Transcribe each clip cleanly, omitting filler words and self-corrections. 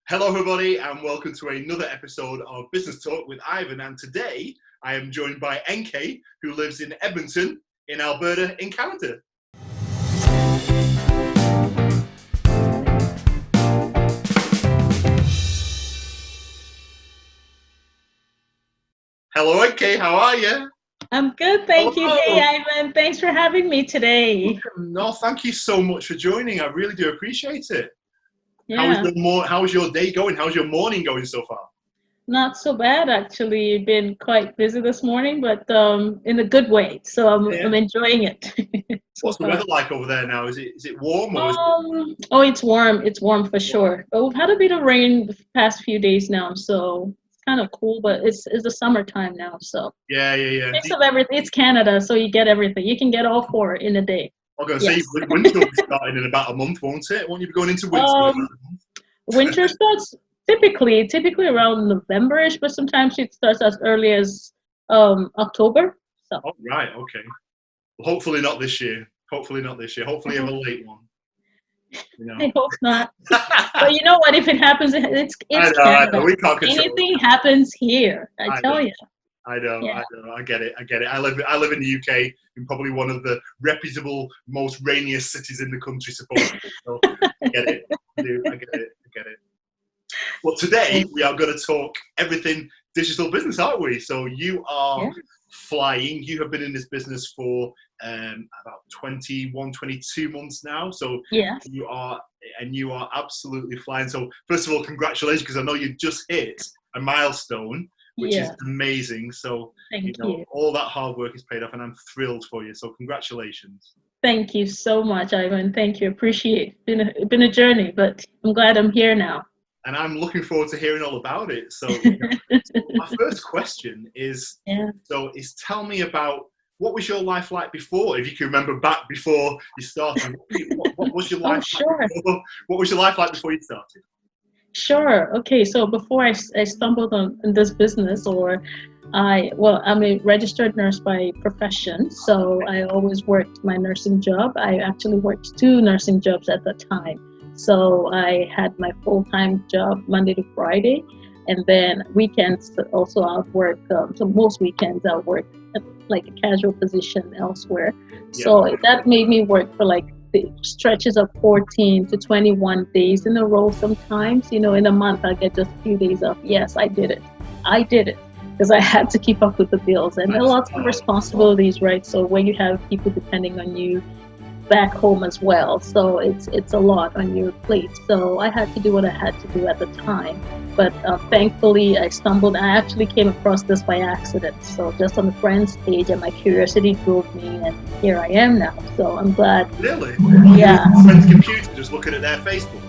Hello, everybody, and welcome to another episode of Business Talk with Ivan. And today I am joined by Enkay, who lives in Edmonton, in Alberta, in Canada. Hello, Enkay, how are you? I'm good, thank you. Hello. Hey, Ivan, thanks for having me today. No, thank you so much for joining. I really do appreciate it. Yeah, How is your day going? How's your morning going so far? not so bad actually. Been quite busy this morning, but in a good way. So I'm Yeah. enjoying it so What's the far. weather like over there now? Is it warm or is it? Oh, it's warm. It's warm for sure. But we've had a bit of rain the past few days now, so it's kind of cool. But it's the summertime now, so Yeah. mix of everything. It's Canada, so you get everything. You can get all four in a day. I'm going to say Yes. winter will be starting in about a month, won't it? Won't you be going into winter in about Um, a month? Winter starts typically around November-ish, but sometimes it starts as early as October. So Oh, right, okay. Well, hopefully not this year. Hopefully not this year. Hopefully you have a late one. You know. I hope not. But you know what? If it happens, I it's know, I know. Canada. We can't control it. Anything happens here, I I know. tell you. I know, Yeah. I know, I get it. I live in the UK, in probably one of the reputable, most rainiest cities in the country, supposedly. So I get it. I get it. Well, today we are going to talk everything digital business, aren't we? So you are Yeah. flying. You have been in this business for about 21, 22 months now. So Yes. you are absolutely flying. So first of all, congratulations, because I know you just hit a milestone, which is Yeah. amazing. So Thank you. all that hard work is paid off, and I'm thrilled for you. So congratulations. Thank you so much, Ivan. Thank you. Appreciate it. Been a journey, but I'm glad I'm here now. And I'm looking forward to hearing all about it. So, so my first question is, Yeah. tell me about what was your life like before, if you can remember back before you started. What was your Oh, life like sure. before? What was your life like before you started? Sure. Okay. So before I stumbled on in this business, I'm a registered nurse by profession. So I always worked my nursing job. I actually worked two nursing jobs at the time. So I had my full-time job Monday to Friday, and then weekends also I'll work. So most weekends I'll work at like a casual position elsewhere. Yeah. So that made me work for like the stretches of 14 to 21 days in a row sometimes. In a month I get just a few days off. Yes, I did it because I had to keep up with the bills and lots of responsibilities, right? So when you have people depending on you back home as well, so it's a lot on your plate. So I had to do what I had to do at the time, but thankfully I actually came across this by accident, so just on a friend's page, and my curiosity drove me, and here I am now. So I'm glad. Really? Yeah. On your friend's computer, just looking at their Facebook.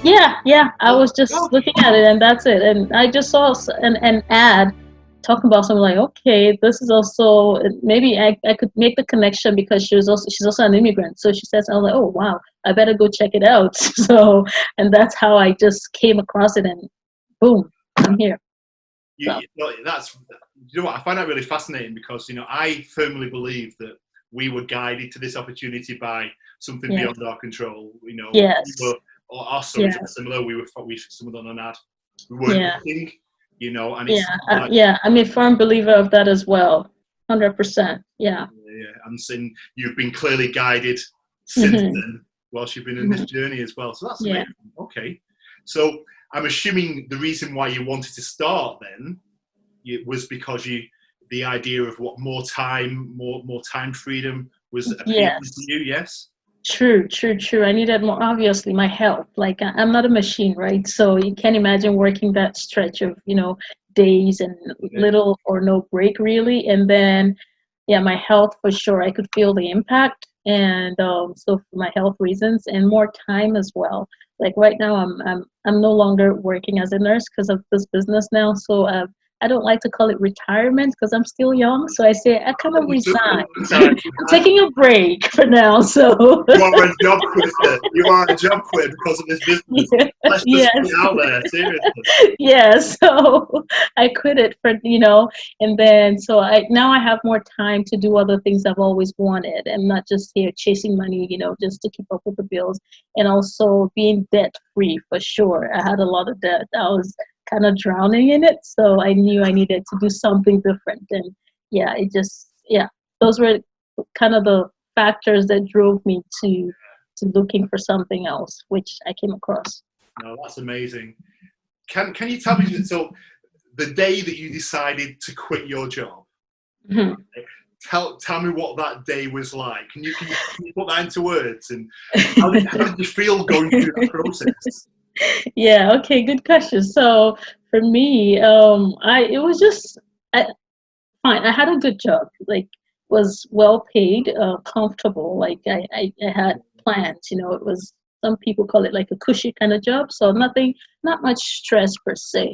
Yeah. I was just Oh. looking at it, and that's it. And I just saw an ad talking about something like, okay, this is also maybe I could make the connection because she's also an immigrant. So she says, I was like, oh wow, I better go check it out. So, and that's how I just came across it, and boom, I'm here. That's what I find that really fascinating, because I firmly believe that we were guided to this opportunity by something Yeah. beyond our control. Yes. Our stories Yeah. are similar. We stumbled on an ad. We weren't looking, and it's I'm a firm believer of that as well. 100%. Yeah. And then you've been clearly guided since Mm-hmm. then, whilst you've been in this journey as well. So that's Yeah. amazing. Okay. So I'm assuming the reason why you wanted to start then was because the idea of what more time freedom was appealing Yes. to you. Yes. True. I needed more, obviously, my health. Like I'm not a machine, right? So you can imagine working that stretch of, days and little or no break really. And then, yeah, my health for sure, I could feel the impact. And so for my health reasons and more time as well. Like right now, I'm no longer working as a nurse because of this business now. So I don't like to call it retirement because I'm still young. So I say I kind of resign. Sorry. I'm taking a break for now. So You are a job quitter. You are a job quitter because of this business. yeah, Let's just put it out there, seriously. yeah. So I quit it for, and then so I have more time to do other things I've always wanted, and not just here chasing money, just to keep up with the bills, and also being debt free for sure. I had a lot of debt. I was kind of drowning in it, so I knew I needed to do something different. And yeah, those were kind of the factors that drove me to looking for something else, which I came across. No, that's amazing. Can you tell me, so the day that you decided to quit your job, Mm-hmm. tell me what that day was like. Can you put that into words? And how did you feel going through that process? Yeah, okay, good question. So for me, it was just fine. I had a good job, like was well paid, comfortable. Like I had plans, it was, some people call it like a cushy kind of job. So not much stress per se.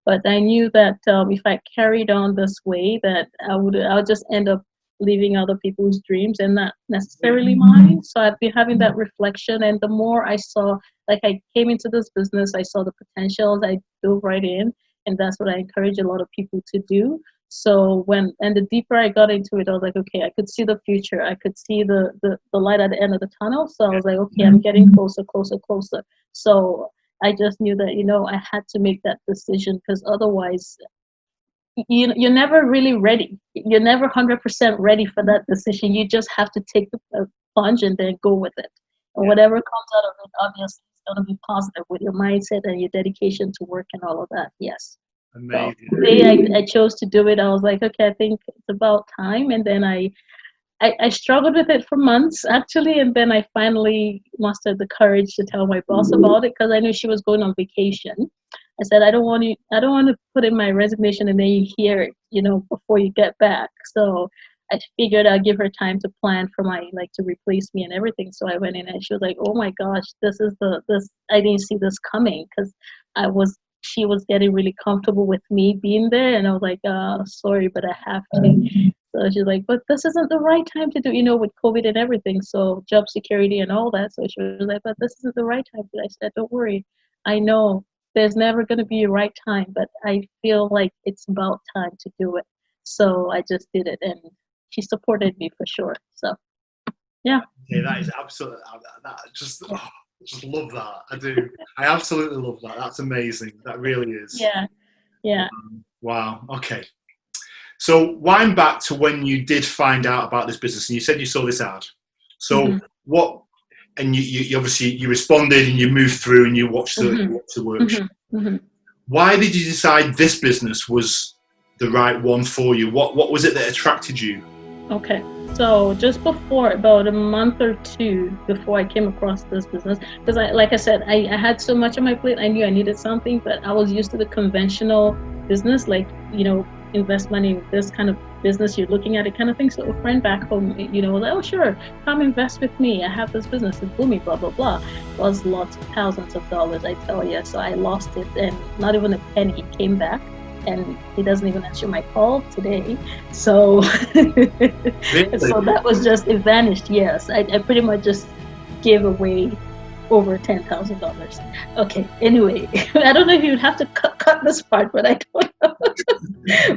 But I knew that if I carried on this way, that I'll just end up living other people's dreams and not necessarily mine. So I'd be having that reflection. And the more I saw, like I came into this business, I saw the potentials, I dove right in. And that's what I encourage a lot of people to do. So the deeper I got into it, I was like, okay, I could see the future. I could see the light at the end of the tunnel. So I was like, okay, I'm getting closer, closer, closer. So I just knew that, I had to make that decision, because otherwise, you're never really ready. You're never 100% ready for that decision. You just have to take the plunge and then go with it. And whatever comes out of it, obviously, it's going to be positive with your mindset and your dedication to work and all of that. Yes. Amazing. So the day I chose to do it, I was like, okay, I think it's about time. And then I struggled with it for months, actually. And then I finally mustered the courage to tell my boss about it, because I knew she was going on vacation. I said, I don't want to put in my resignation and then you hear it, before you get back. So I figured I'd give her time to plan for to replace me and everything. So I went in and she was like, oh my gosh, I didn't see this coming, because she was getting really comfortable with me being there. And I was like, sorry, but I have to. So she's like, but this isn't the right time to do, with COVID and everything. So job security and all that. So she was like, but this isn't the right time. I said, don't worry. I know there's never going to be a right time, but I feel like it's about time to do it. So I just did it, and she supported me for sure. So, yeah. Yeah, that is absolutely, just love that. I do. I absolutely love that. That's amazing. That really is. Yeah. Yeah. Wow. Okay. So wind back to when you did find out about this business, and you said you saw this ad. So what? And you obviously you responded and you moved through and you watched the workshop. Why did you decide this business was the right one for you? What was it that attracted you? Okay, so just before, about a month or two before I came across this business, because like I said, I had so much on my plate, I knew I needed something, but I was used to the conventional business, like, invest money in this kind of business, you're looking at it kind of thing. So a friend back home, was like, oh sure, come invest with me. I have this business, it's booming, blah, blah, blah. It was lots of thousands of dollars, I tell you. So I lost it, and not even a penny came back. And he doesn't even answer my call today. So, Really? So that was just, it vanished. Yes, I pretty much just gave away over $10,000. Okay, anyway, I don't know if you'd have to cut this part, but I don't know.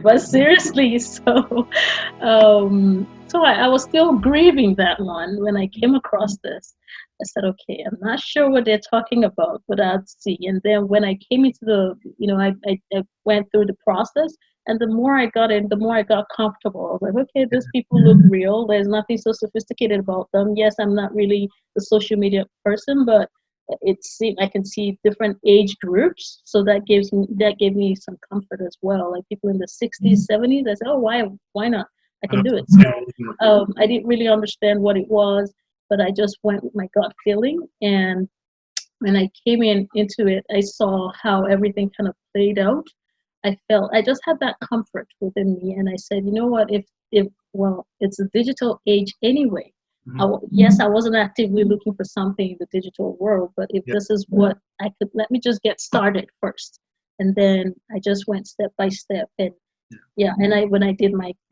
But seriously, so I was still grieving that one when I came across this. I said, okay, I'm not sure what they're talking about, but I'll see. And then when I came into I went through the process, and the more I got in, the more I got comfortable. I was like, okay, these people look real. There's nothing so sophisticated about them. Yes, I'm not really the social media person, but I can see different age groups. So that gave me some comfort as well. Like people in the 60s, 70s, I said, oh, why not? I can do it. So I didn't really understand what it was, but I just went with my gut feeling. And when I came into it, I saw how everything kind of played out. I just had that comfort within me. And I said, you know what, if it's a digital age anyway. Yes, I wasn't actively looking for something in the digital world, but if this is what I could, let me just get started first. And then I just went step by step. And Yeah. And I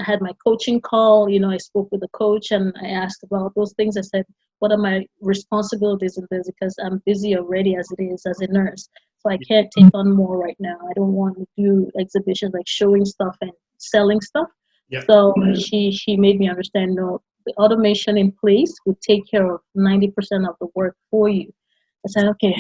had my coaching call, I spoke with the coach and I asked about those things. I said, what are my responsibilities in this? Because I'm busy already as it is as a nurse. So I can't take on more right now. I don't want to do exhibitions like showing stuff and selling stuff. Yeah. So she made me understand, no, the automation in place would take care of 90% of the work for you. I said, okay,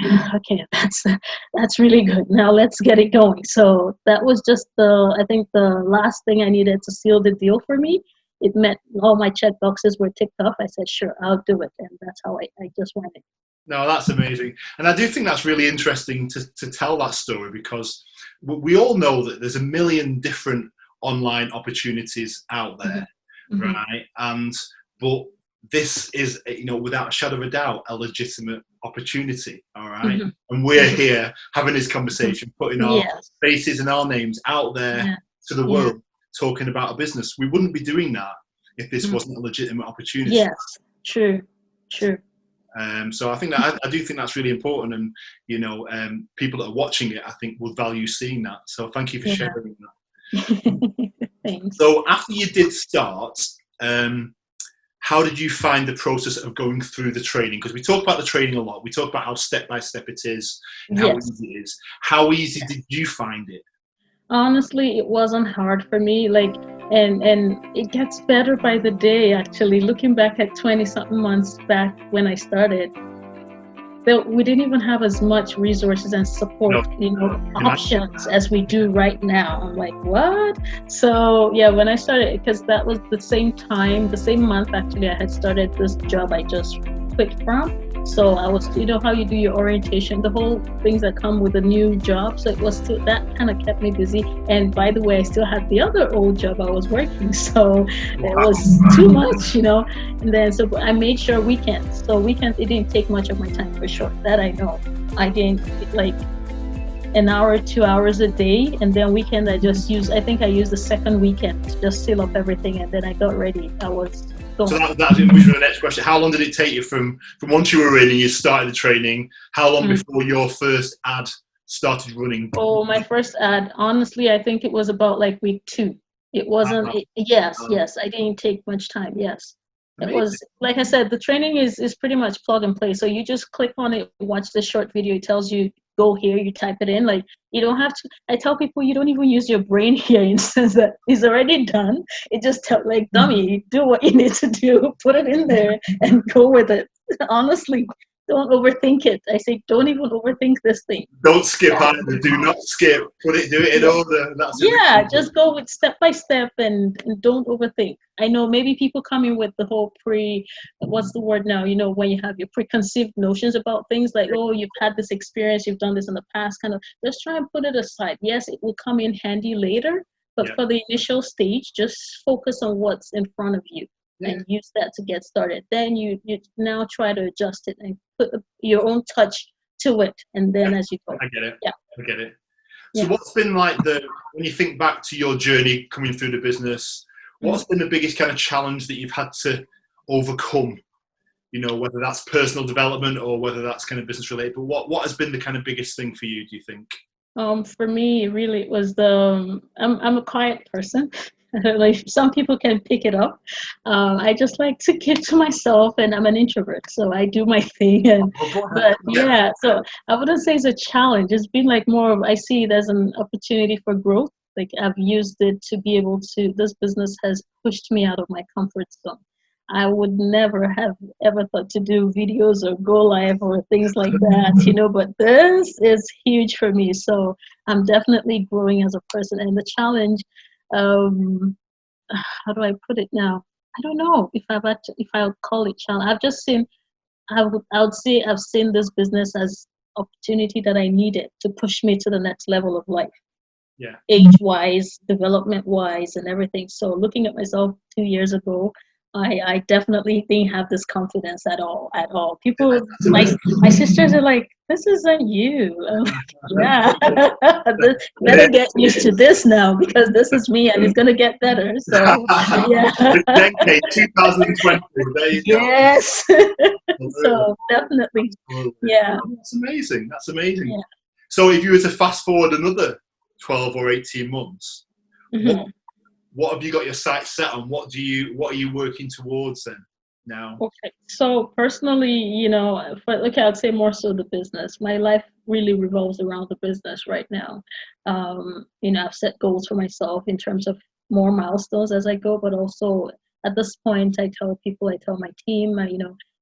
that's really good. Now let's get it going. So that was just I think the last thing I needed to seal the deal for me. It meant all my check boxes were ticked off. I said, sure, I'll do it. And that's how I just went in. No, that's amazing. And I do think that's really interesting to tell that story, because we all know that there's a million different online opportunities out there, Mm-hmm. right? But this is, without a shadow of a doubt, a legitimate opportunity, all right? Mm-hmm. And we're here having this conversation, putting our Yes. faces and our names out there to the world, talking about a business. We wouldn't be doing that if this wasn't a legitimate opportunity. Yes, true. So I think that I do think that's really important, and people that are watching it, I think, will value seeing that. So thank you for sharing that. Thanks. So after you did start, how did you find the process of going through the training? Because we talk about the training a lot. We talk about how step by step it is, and how easy it is. How easy did you find it? Honestly, it wasn't hard for me. And it gets better by the day. Actually, looking back at 20-something months back when I started, we didn't even have as much resources and support, options as we do right now. I'm like, what? So yeah, when I started, because that was the same month actually, I had started this job I just quit from. So I was, how you do your orientation, the whole things that come with a new job. So it was still, that kind of kept me busy. And by the way, I still had the other old job I was working. So it was too much, And then, so I made sure weekends. So weekends, it didn't take much of my time for sure. That I know. I didn't like an hour, 2 hours a day. And then weekend, I think I used the second weekend to just seal up everything. And then I got ready. So that's the next question. How long did it take you from once you were in and you started the training? How long before your first ad started running? Oh, my first ad, honestly, I think it was about like week 2. It wasn't. Yes. I didn't take much time. Yes, amazing. It was, like I said, the training is pretty much plug and play. So you just click on it, watch the short video. It tells you go here. You type it in. Like you don't have to. I tell people you don't even use your brain here, in the sense that it's already done. It just like dummy, do what you need to do, put it in there, and go with it. Honestly, don't overthink it. I say don't even overthink this thing. Don't skip either. Do not skip. Do it in order. That's just go with step by step and don't overthink. I know maybe people come in with the whole what's the word now? When you have your preconceived notions about things, like, oh, you've had this experience, you've done this in the past, kind of, just try and put it aside. Yes, it will come in handy later, but for the initial stage, just focus on what's in front of you. And use that to get started. Then you now try to adjust it and put your own touch to it, and then as you go. I get it. Yeah. I get it. So what's been like when you think back to your journey coming through the business, what's been the biggest kind of challenge that you've had to overcome? Whether that's personal development or whether that's kind of business related, but what has been the kind of biggest thing for you, do you think? For me, really, it was I'm a quiet person. Like some people can pick it up. I just like to keep to myself, and I'm an introvert, so I do my thing. So I wouldn't say it's a challenge. It's been like more of, I see it as an opportunity for growth. Like I've used it to be able to. This business has pushed me out of my comfort zone. I would never have ever thought to do videos or go live or things like that, but this is huge for me. So I'm definitely growing as a person, and the challenge. How do I put it now? I don't know if I would call it challenge. I've just seen. I would say I've seen this business as opportunity that I needed to push me to the next level of life. Yeah. Age-wise, development-wise, and everything. So looking at myself 2 years ago, I definitely didn't have this confidence at all. People, my sisters are like, this isn't you. I'm like, better get used to this now, because this is me and it's going to get better. So, yeah. Enkay 2020. There you go. Yes. So, definitely. Yeah. That's amazing. Yeah. So if you were to fast forward another 12 or 18 months, Mm-hmm. What have you got your sights set on? What are you working towards then now? Okay. So personally, I'd say more so the business. My life really revolves around the business right now. I've set goals for myself in terms of more milestones as I go, but also at this point, I tell my team,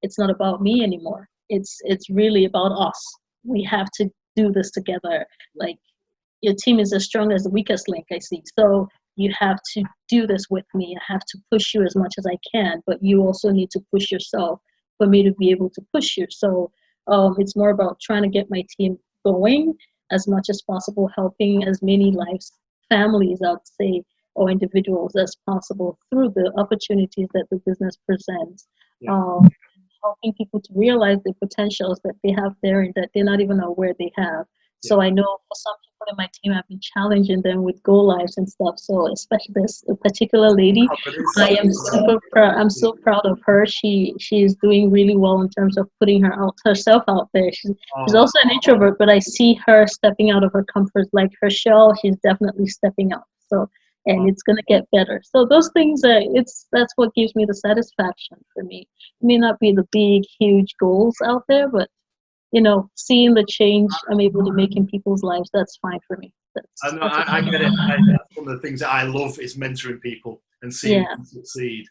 it's not about me anymore. It's really about us. We have to do this together. Like, your team is as strong as the weakest link, I see. So you have to do this with me. I have to push you as much as I can, but you also need to push yourself for me to be able to push you. So it's more about trying to get my team going as much as possible, helping as many lives, families, I'd say, or individuals as possible through the opportunities that the business presents. Yeah. Helping people to realize the potentials that they have there and that they're not even aware they have. So I know for some people in my team, I've been challenging them with go lives and stuff. So especially this particular lady, I am super proud. I'm so proud of her. She is doing really well in terms of putting herself out there. She's also an introvert, but I see her stepping out of her comfort, like her shell. She's definitely stepping out. So, and it's gonna get better. So those things, that's what gives me the satisfaction for me. It may not be the big, huge goals out there, but seeing the change I'm able to make in people's lives, that's fine for me. I get it. That's one of the things that I love is mentoring people and seeing them succeed.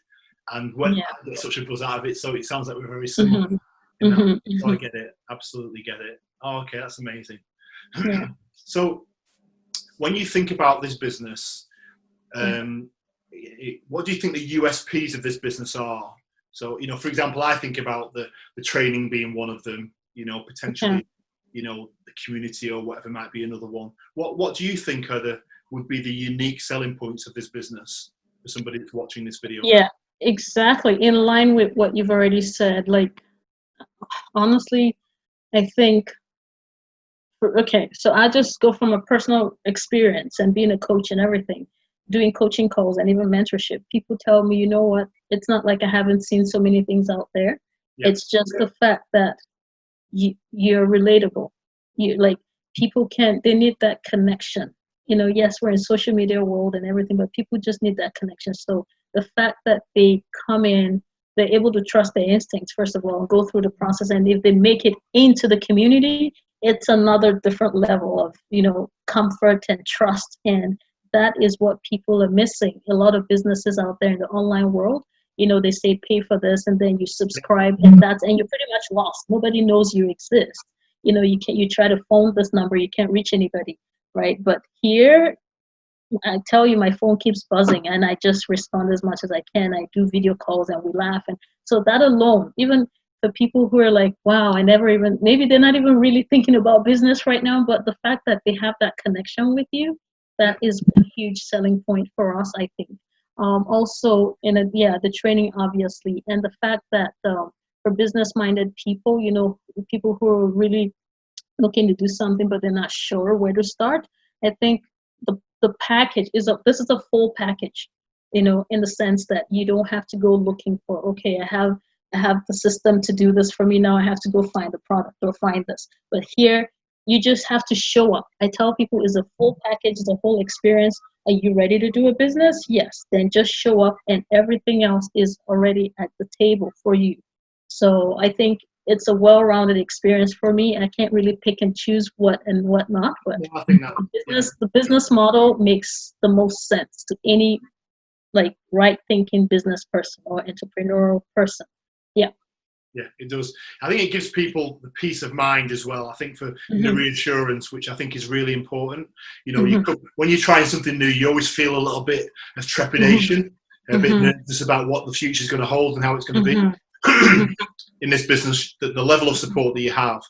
And when I get such a buzz out of it, so it sounds like we're very similar. So I get it. Absolutely get it. Oh, okay, that's amazing. Yeah. So when you think about this business, what do you think the USPs of this business are? So, for example, I think about the training being one of them. Potentially, the community or whatever might be another one. What do you think would be the unique selling points of this business for somebody that's watching this video? Yeah, exactly. In line with what you've already said, like, honestly, I think, so I just go from a personal experience and being a coach and everything, doing coaching calls and even mentorship. People tell me, you know what, it's not like I haven't seen so many things out there. Yeah. It's just the fact that you're relatable. They need that connection. Yes, we're in social media world and everything, but people just need that connection. So the fact that they come in, they're able to trust their instincts, first of all, and go through the process. And if they make it into the community, it's another different level of, comfort and trust. And that is what people are missing. A lot of businesses out there in the online world, they say pay for this and then you subscribe and you're pretty much lost. Nobody knows you exist. You try to phone this number, you can't reach anybody, right? But here, I tell you, my phone keeps buzzing and I just respond as much as I can. I do video calls and we laugh. And so that alone, even for people who are like, wow, maybe they're not even really thinking about business right now, but the fact that they have that connection with you, that is a huge selling point for us, I think. Also, the training, obviously, and the fact that for business-minded people, people who are really looking to do something, but they're not sure where to start, I think the package this is a full package, in the sense that you don't have to go looking for, okay, I have the system to do this for me, now I have to go find the product or find this. But here, you just have to show up. I tell people it's a full package, the whole experience. Are you ready to do a business? Yes. Then just show up and everything else is already at the table for you. So I think it's a well-rounded experience for me. I can't really pick and choose what and what not, but the business model makes the most sense to any right-thinking business person or entrepreneurial person. Yeah. Yeah, it does. I think it gives people the peace of mind as well. I think for the reassurance, which I think is really important. When you're trying something new, you always feel a little bit of trepidation, a bit nervous about what the future is going to hold and how it's going to be. In this business, the level of support that you have,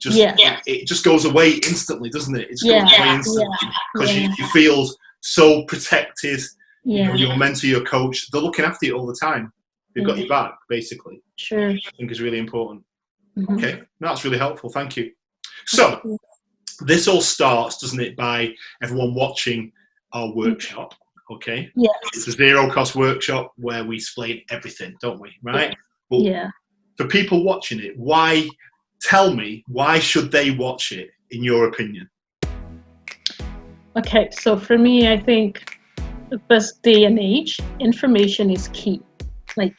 it just goes away instantly, doesn't it? It just goes away instantly because you feel so protected. Your mentor, your coach, they're looking after you all the time. They've got your back, basically. Sure. I think is really important. Okay, that's really helpful. Thank you. So, this all starts, doesn't it, by everyone watching our workshop, okay? Yes. It's a zero-cost workshop where we explain everything, don't we, right? But for people watching it, why should they watch it, in your opinion? Okay, so for me, I think this day and age, information is key. Like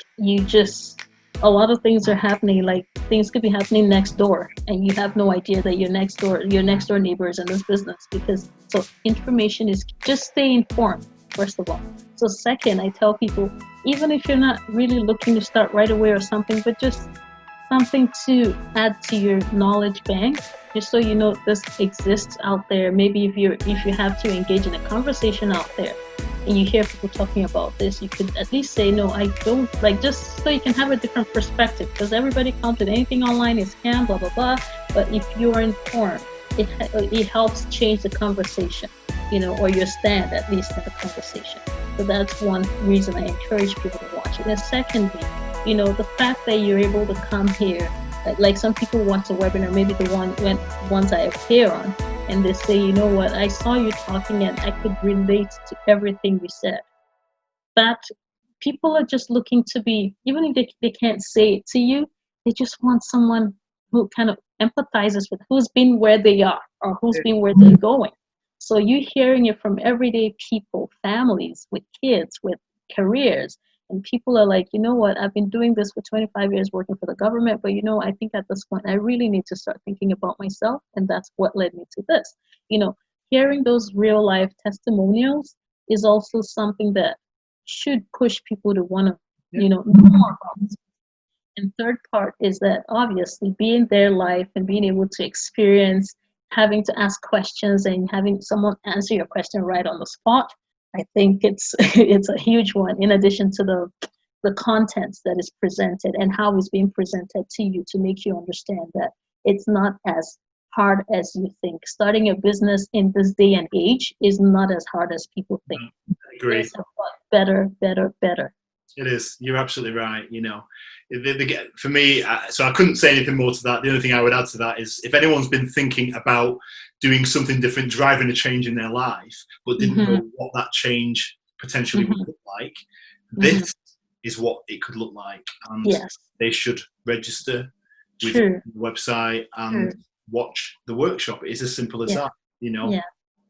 a lot of things are happening. Like things could be happening next door, and you have no idea that your next door neighbor is in this business. Because so information is just stay informed first of all. So second, I tell people, even if you're not really looking to start right away or something, but just something to add to your knowledge bank, just so you know this exists out there. Maybe if you have to engage in a conversation out there and you hear people talking about this, you could at least say, no, I don't, like, just so you can have a different perspective, because everybody counted anything online is scam, blah blah blah. But if you are informed, it helps change the conversation, or your stand, at least in the conversation. So that's one reason I encourage people to watch it. And secondly, the fact that you're able to come here, like some people watch a webinar, maybe the ones I appear on, and they say, you know what, I saw you talking and I could relate to everything you said. That people are just looking to be, even if they can't say it to you, they just want someone who kind of empathizes with who's been where they are or who's been where they're going. So you're hearing it from everyday people, families with kids, with careers. And people are like, you know what, I've been doing this for 25 years working for the government, but I think at this point I really need to start thinking about myself, and that's what led me to this. Hearing those real life testimonials is also something that should push people to want to, know more about this. And third part is that obviously being their life and being able to experience having to ask questions and having someone answer your question right on the spot, I think it's it's a huge one, in addition to the content that is presented and how it's being presented to you, to make you understand that it's not as hard as you think. Starting a business in this day and age is not as hard as people think. I agree. It's better. It is. You're absolutely right. For me, so I couldn't say anything more to that. The only thing I would add to that is, if anyone's been thinking about doing something different, driving a change in their life, but didn't know what that change potentially would look like, this is what it could look like. And they should register with the website and watch the workshop. It's as simple as that.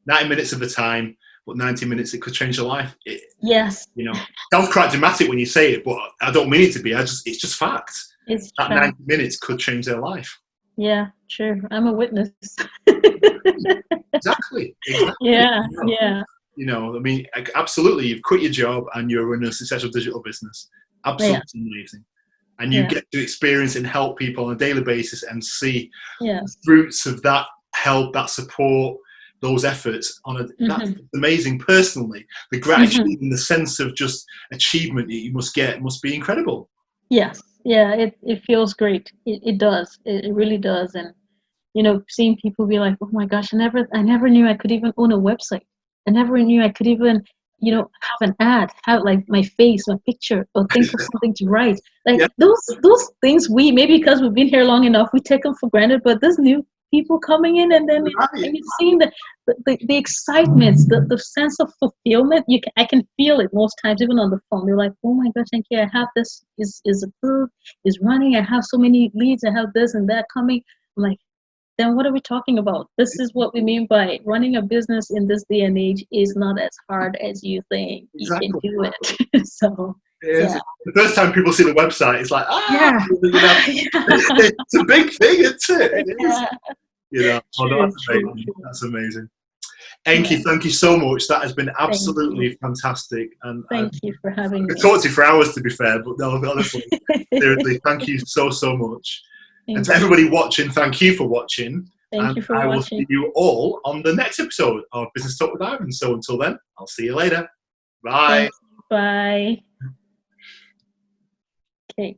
90 minutes of the time, but 90 minutes, it could change your life. Sounds quite dramatic when you say it, but I don't mean it to be. It's just fact. It's that 90 minutes could change their life. Yeah, true. I'm a witness. Exactly. Yeah. I mean, absolutely. You've quit your job and you're running a successful digital business. Absolutely amazing. And you get to experience and help people on a daily basis and see the fruits of that help, that support, those efforts that's amazing. Personally, the gratitude and the sense of just achievement that you must get must be incredible. Yes. Yeah, it feels great. It does. It really does. And seeing people be like, oh my gosh, I never knew I could even own a website. I never knew I could even have an ad, have like my face, my picture, or think of something to write. Like those things, maybe because we've been here long enough, we take them for granted. But there's new people coming in, and then and you're seeing the excitement, the sense of fulfillment. I can feel it most times, even on the phone. They're like, oh my gosh, Enkay, I have this is approved, is running. I have so many leads. I have this and that coming. I'm like, then what are we talking about? This is what we mean by running a business in this day and age is not as hard as you think. Exactly. You can do it. So the first time people see the website, it's like, it's a big thing, isn't it? It is. That's amazing. Enki, thank you so much. That has been absolutely fantastic. And thank you for having me. I could talk to you for hours, to be fair, but no, honestly, seriously, thank you so much. And to everybody watching, thank you for watching. Thank you for watching. I will watching. see you all on the next episode of Business Talk with Ivan. So until then, I'll see you later. Bye. Thanks. Bye. Okay.